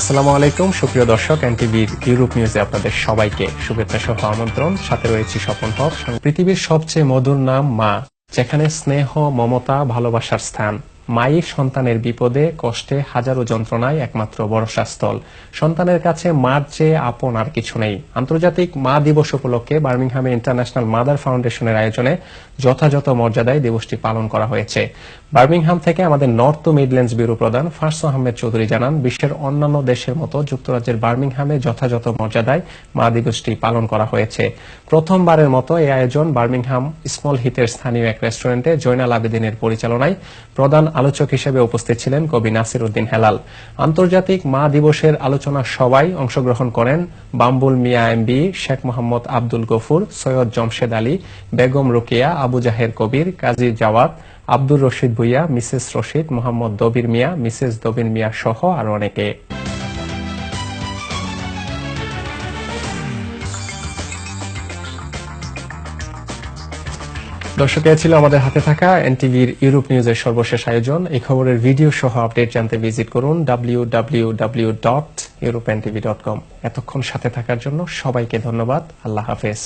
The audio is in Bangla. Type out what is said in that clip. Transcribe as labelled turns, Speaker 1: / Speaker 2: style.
Speaker 1: আসসালামু আলাইকুম সুপ্রিয় দর্শক, এনটিভির ইউরোপ নিউজে আপনাদের সবাইকে শুভেচ্ছা সহ আমন্ত্রণ। সাথে রয়েছে স্বপন হক। পৃথিবীর সবচেয়ে মধুর নাম মা, যেখানে স্নেহ, মমতা, ভালোবাসার স্থান। মাই সন্তানের বিপদে কষ্টে হাজারো যন্ত্রণায় একমাত্র ভরসাস্থল। সন্তানের কাছে মার চেয়ে আপন আর কিছু নেই। আন্তর্জাতিক মা দিবস উপলক্ষে বার্মিংহামে ইন্টারন্যাশনাল মাদার ফাউন্ডেশনের আয়োজনে যথাযথ মর্যাদায় দিবসটি পালন করা হয়েছে। বার্মিংহাম থেকে আমাদের নর্থ মিডল্যান্ডস ব্যুরো প্রধান ফারসু আহমেদ চৌধুরী জানান, বিশ্বের অন্যান্য দেশের মতো যুক্তরাজ্যের বার্মিংহামে যথাযথ মর্যাদায় মা দিবসটি পালন করা হয়েছে। প্রথমবারের মতো এই আয়োজন বার্মিংহাম স্মল হিতের স্থানীয় এক রেস্টুরেন্টে জয়নাল আবেদিনের পরিচালনায়। প্রধান আলোচক হিসেবে উপস্থিত ছিলেন কবি নাসির উদ্দিন হেলাল। আন্তর্জাতিক মা দিবসের আলোচনা সভায় অংশগ্রহণ করেন বাম্বুল মিয়া এমবি, শেখ মোহাম্মদ আব্দুল গফুর, সৈয়দ জমশেদ আলী, বেগম রোকেয়া, আবু জাহের কবির, কাজী জাওয়াদ, আব্দুর রশিদ ভুইয়া, মিসেস রশিদ, মোহাম্মদ দবির মিয়া, মিসেস দবির মিয়া সহ আরো অনেকে। দর্শক, এ ছিল আমাদের হাতে থাকা এনটিভির ইউরোপ নিউজের সর্বশেষ আয়োজন। এই খবরের ভিডিও সহ আপডেট জানতে ভিজিট করুন www.europntv.com। এতক্ষণ সাথে থাকার জন্য সবাইকে ধন্যবাদ। আল্লাহ হাফেজ।